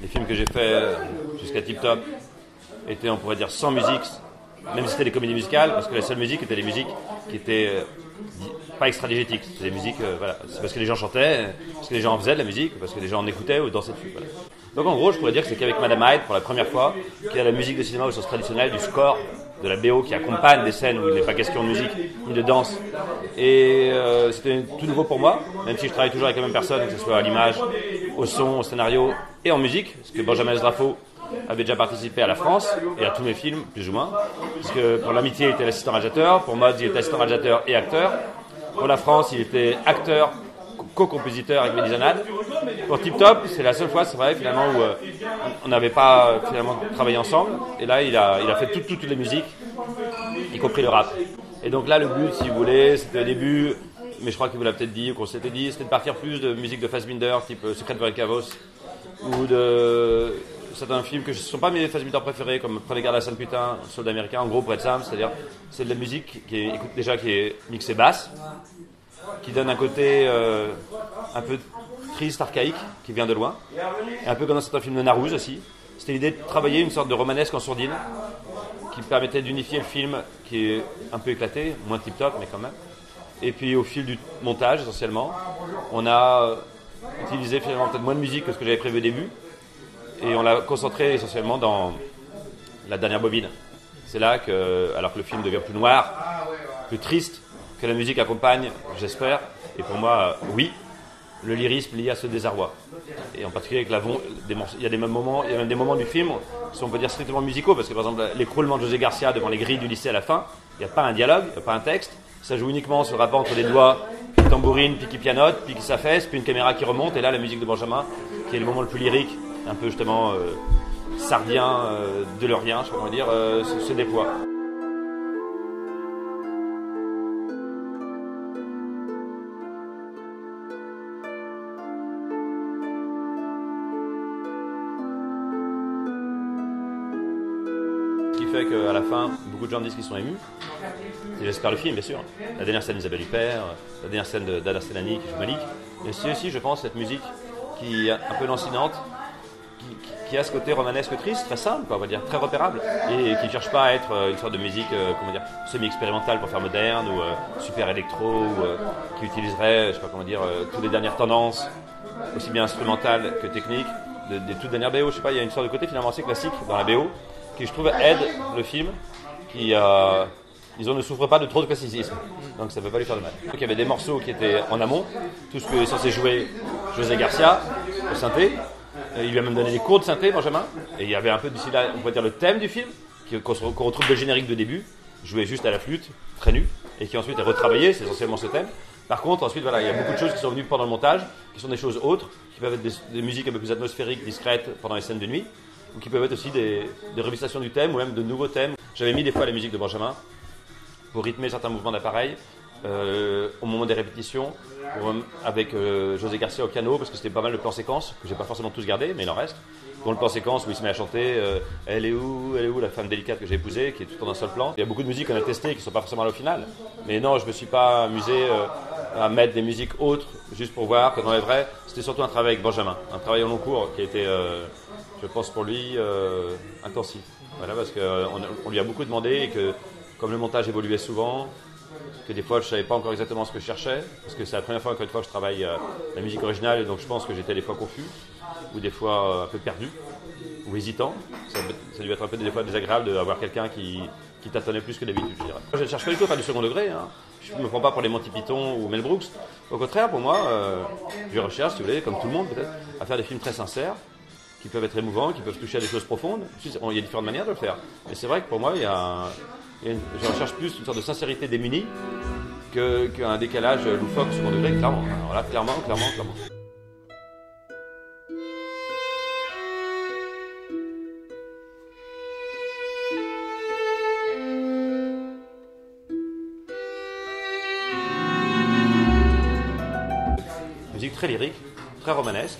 les films que j'ai faits jusqu'à Tip Top étaient, on pourrait dire, sans musique, même si c'était des comédies musicales, parce que la seule musique était les musiques qui étaient pas extra-digétiques. C'était des musiques, voilà. C'est parce que les gens chantaient, parce que les gens en faisaient de la musique, parce que les gens en écoutaient ou dansaient dessus. Voilà. Donc en gros, je pourrais dire que c'est qu'avec Madame Hyde, pour la première fois, qu'il y a la musique de cinéma au sens traditionnel, du score, de la BO qui accompagne des scènes où il n'est pas question de musique ni de danse. Et c'était tout nouveau pour moi, même si je travaille toujours avec la même personne, que ce soit à l'image, au son, au scénario et en musique, parce que Benjamin Ezrafo avait déjà participé à La France et à tous mes films, plus ou moins. Parce que pour L'Amitié, il était l'assistant réalisateur, pour Mode, il était assistant réalisateur et acteur. Pour La France, il était acteur, co-compositeur avec Mehdi Zanad. Pour Tip Top, c'est la seule fois, c'est vrai, finalement, où on n'avait pas finalement travaillé ensemble. Et là, il a fait toutes les musiques, y compris le rap. Et donc là, le but, si vous voulez, c'était au début, mais je crois qu'il vous l'a peut-être dit, ou qu'on s'était dit, c'était de partir plus de musique de Fassbinder, type Secret de Cavos, ou de certains films que ce ne sont pas mes Fassbinder préférés, comme Prenez garde à Saint Putain, Soldat américain, en gros, pour être simple, c'est-à-dire, c'est de la musique qui est, déjà, qui est mixée basse, qui donne un côté un peu triste, archaïque, qui vient de loin, et un peu comme dans certains films de Narouz aussi. C'était l'idée de travailler une sorte de romanesque en sourdine, qui permettait d'unifier le film, qui est un peu éclaté, moins tip-top, mais quand même. Et puis au fil du montage, essentiellement, on a utilisé finalement peut-être moins de musique que ce que j'avais prévu au début, et on l'a concentré essentiellement dans la dernière bobine. C'est là que, alors que le film devient plus noir, plus triste, que la musique accompagne, j'espère, et pour moi, oui, le lyrisme lié à ce désarroi. Et en particulier avec il y a même des moments du film, si on peut dire strictement musicaux, parce que par exemple, l'écroulement de José Garcia devant les grilles du lycée à la fin, il n'y a pas un dialogue, il n'y a pas un texte, ça joue uniquement sur le rapport entre les doigts, puis tambourine, puis qui pianote, puis qui s'affaisse, puis une caméra qui remonte, et là la musique de Benjamin, qui est le moment le plus lyrique, un peu justement sardien, deleurien, je sais pas comment dire, se déploie. Ce qui fait qu'à la fin, beaucoup de gens me disent qu'ils sont émus. Et j'espère le film, bien sûr. La dernière scène d'Isabelle Huppert, la dernière scène d'Ada Selani qui joue Malik. Et c'est aussi, je pense, cette musique qui est un peu lancinante, qui a ce côté romanesque triste, très simple, quoi, on va dire, très repérable, et qui ne cherche pas à être une sorte de musique comment dire, semi-expérimentale pour faire moderne, ou super électro, ou qui utiliserait, je sais pas comment dire, toutes les dernières tendances, aussi bien instrumentales que techniques, des toutes dernières BO. Je sais pas, il y a une sorte de côté finalement assez classique dans la BO, qui je trouve aide le film, qui disons, ne souffre pas de trop de classicisme, donc ça ne peut pas lui faire de mal. Donc il y avait des morceaux qui étaient en amont, tout ce que est censé jouer José Garcia au synthé. Il lui a même donné des cours de synthé, Benjamin, et il y avait un peu d'ici là, on pourrait dire, le thème du film, qu'on retrouve de générique de début, joué juste à la flûte, très nu, et qui ensuite est retravaillé, c'est essentiellement ce thème. Par contre, ensuite, voilà, il y a beaucoup de choses qui sont venues pendant le montage, qui sont des choses autres, qui peuvent être des musiques un peu plus atmosphériques, discrètes pendant les scènes de nuit, ou qui peuvent être aussi des revisitations du thème, ou même de nouveaux thèmes. J'avais mis des fois la musique de Benjamin, pour rythmer certains mouvements d'appareil, au moment des répétitions, avec José Garcia au piano, parce que c'était pas mal de plans séquences, que j'ai pas forcément tous gardés, mais il en reste. Dont le plan séquence où il se met à chanter elle est où la femme délicate que j'ai épousée, qui est tout en un seul plan. Il y a beaucoup de musiques qu'on a testées qui sont pas forcément là au final, mais non, je me suis pas amusé à mettre des musiques autres juste pour voir que dans les vrais, c'était surtout un travail avec Benjamin, un travail en long cours qui a été, je pense pour lui, intensif. Voilà, parce qu'on lui a beaucoup demandé et que comme le montage évoluait souvent, que des fois je ne savais pas encore exactement ce que je cherchais, parce que c'est la première fois que je travaille la musique originale, et donc je pense que j'étais des fois confus, ou des fois un peu perdu, ou hésitant. Ça devait être un peu des fois désagréable d'avoir quelqu'un qui tâtonnait plus que d'habitude, je dirais. Je ne cherche pas du tout à faire du second degré, hein. Je ne me prends pas pour les Monty Python ou Mel Brooks. Au contraire, pour moi, je recherche, si vous voulez, comme tout le monde peut-être, à faire des films très sincères, qui peuvent être émouvants, qui peuvent toucher à des choses profondes. Il y a différentes manières de le faire. Mais c'est vrai que pour moi, je recherche plus une sorte de sincérité démunie qu'un décalage loufoque second degré, clairement. Alors là, clairement. Musique très lyrique, très romanesque,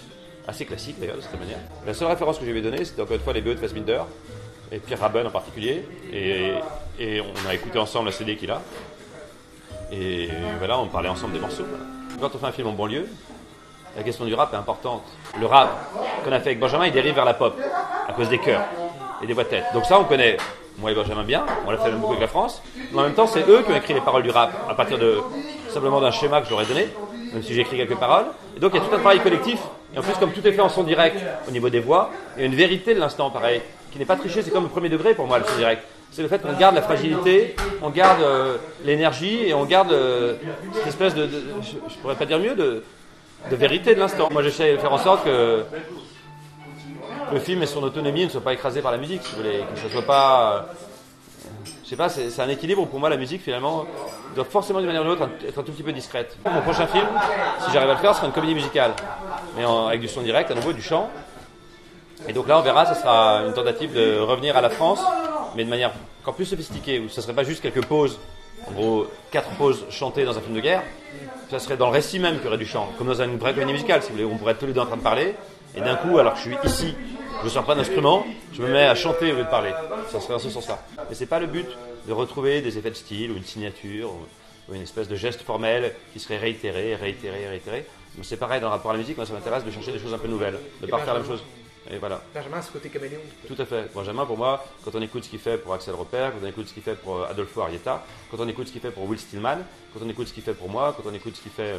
assez classique d'ailleurs de cette manière. La seule référence que je lui ai donnée, c'était encore une fois les BO de Fassbinder, et Pierre Rabin en particulier, et on a écouté ensemble la CD qu'il a, et voilà, on parlait ensemble des morceaux. Voilà. Quand on fait un film en banlieue, la question du rap est importante. Le rap qu'on a fait avec Benjamin, il dérive vers la pop, à cause des chœurs et des voix de tête. Donc ça, on connaît, moi et Benjamin bien, on l'a fait beaucoup avec la France, mais en même temps, c'est eux qui ont écrit les paroles du rap, à partir de simplement d'un schéma que je leur ai donné, même si j'ai écrit quelques paroles. Et donc, il y a tout un travail collectif, et en plus, comme tout est fait en son direct, au niveau des voix, il y a une vérité de l'instant, pareil, qui n'est pas triché, c'est comme le premier degré pour moi, le son direct. C'est le fait qu'on garde la fragilité, on garde l'énergie, et on garde cette espèce je pourrais pas dire mieux, de vérité de l'instant. Moi, j'essaie de faire en sorte que le film et son autonomie ne soient pas écrasés par la musique, si vous voulez, que ça soit pas... je sais pas, c'est un équilibre où pour moi la musique finalement doit forcément d'une manière ou d'une autre être un tout petit peu discrète. Mon prochain film, si j'arrive à le faire, sera une comédie musicale, mais avec du son direct, à nouveau du chant. Et donc là on verra, ça sera une tentative de revenir à la France, mais de manière encore plus sophistiquée, où ça serait pas juste quelques pauses, en gros 4 pauses chantées dans un film de guerre, ça serait dans le récit même qu'il y aurait du chant, comme dans une vraie comédie musicale, si vous voulez, où on pourrait être tous les deux en train de parler, et d'un coup, alors que je suis ici, je ne sors pas d'instrument, je me mets à chanter au lieu de parler. Ça serait dans ce sens-là. Mais c'est pas le but de retrouver des effets de style ou une signature ou une espèce de geste formel qui serait réitéré. Mais c'est pareil dans le rapport à la musique, moi ça m'intéresse de chercher des choses un peu nouvelles, de ne pas faire la même chose. Et voilà. Benjamin, ce côté caméléon. Tout à fait. Benjamin, pour moi, quand on écoute ce qu'il fait pour Axel Repère, quand on écoute ce qu'il fait pour Adolfo Arietta, quand on écoute ce qu'il fait pour Will Stillman, quand on écoute ce qu'il fait pour moi, quand on écoute ce qu'il fait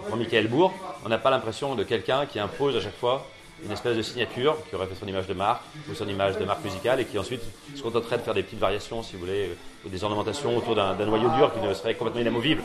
pour Michael Bourg, on n'a pas l'impression de quelqu'un qui impose à chaque fois une espèce de signature qui aurait fait son image de marque ou son image de marque musicale et qui ensuite se contenterait de faire des petites variations, si vous voulez, ou des ornementations autour d'un noyau dur qui ne serait complètement inamovible.